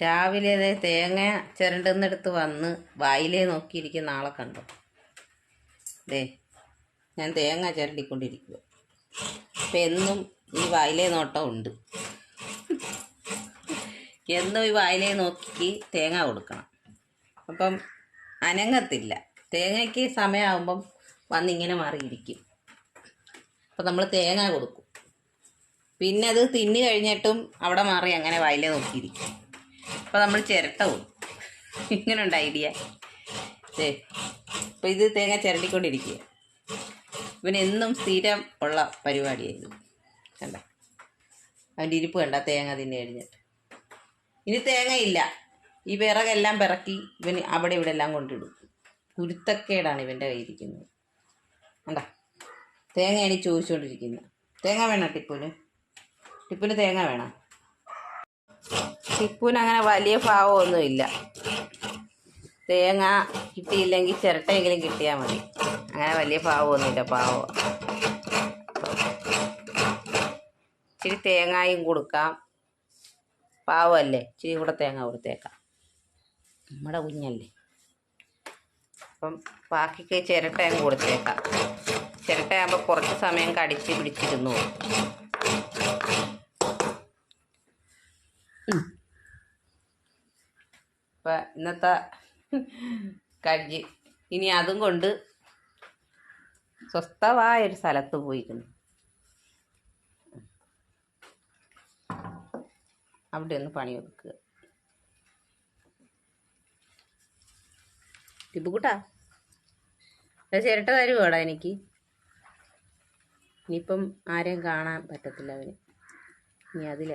രാവിലെ തേങ്ങ ചിരണ്ടുന്നിടത്ത് വന്ന് വായിലേ നോക്കിയിരിക്കുന്ന ആളെ കണ്ടു. ഞാൻ തേങ്ങ ചിരണ്ടിക്കൊണ്ടിരിക്കുക. അപ്പം എന്നും ഈ വായിലേ നോട്ടം ഉണ്ട്. എന്നും ഈ വായിലേ നോക്കി തേങ്ങ കൊടുക്കണം. അപ്പം അനങ്ങത്തില്ല. തേങ്ങയ്ക്ക് സമയമാകുമ്പം വന്നിങ്ങനെ മാറിയിരിക്കും. അപ്പം നമ്മൾ തേങ്ങ കൊടുക്കും. പിന്നെ അത് തിന്നു കഴിഞ്ഞിട്ടും അവിടെ മാറി അങ്ങനെ വായിലേ നോക്കിയിരിക്കും. അപ്പോൾ നമ്മൾ ചിരട്ട കൊടുക്കും. ഇങ്ങനെയുണ്ട് ഐഡിയ. അപ്പോൾ ഇത് തേങ്ങ ചിരണ്ടിക്കൊണ്ടിരിക്കുക. ഇവന് എന്നും സ്ഥിരം ഉള്ള പരിപാടിയായിരുന്നു. കണ്ട അവൻ്റെ ഇരിപ്പ് കണ്ട തേങ്ങ തിന്നു കഴിഞ്ഞിട്ട്. ഇനി തേങ്ങയില്ല. ഈ വിറകെല്ലാം പിറക്കി ഇവന് അവിടെ ഇവിടെ എല്ലാം കൊണ്ടിടും. കുരുത്തക്കേടാണ് ഇവൻ്റെ കയ്യിരിക്കുന്നത്. കണ്ട തേങ്ങയാണ് ചോദിച്ചുകൊണ്ടിരിക്കുന്നത്. തേങ്ങ വേണം ടിപ്പുന്? ടിപ്പുന് തേങ്ങ വേണം? ടിപ്പുന് അങ്ങനെ വലിയ ഭാവമൊന്നുമില്ല. തേങ്ങ കിട്ടിയില്ലെങ്കിൽ ചിരട്ടയെങ്കിലും കിട്ടിയാൽ മതി. അങ്ങനെ വലിയ ഭാവമൊന്നുമില്ല. പാവം. ഇച്ചിരി തേങ്ങയും കൊടുക്കാം. പാവമല്ലേ, ഇച്ചിരി കൂടെ തേങ്ങ കൊടുത്തേക്കാം. നമ്മുടെ കുഞ്ഞല്ലേ. അപ്പം ബാക്കിക്ക് ചിരട്ടയും കൊടുത്തേക്കാം. ചിരട്ടയാകുമ്പോൾ കുറച്ച് സമയം കടിച്ച് പിടിച്ചിരുന്നു. അപ്പം ഇന്നത്തെ കഞ്ഞി ഇനി അതും കൊണ്ട് സ്വസ്ഥമായൊരു സ്ഥലത്ത് പോയിരുന്നു. അവിടെ ഒന്ന് പണി വെക്കുക. ടിപ്പുക്കുട്ടാ ചിരട്ട തരുവാടാ എനിക്ക്. ഇനിയിപ്പം ആരെയും കാണാൻ പറ്റത്തില്ല അവന്. ഇനി അതില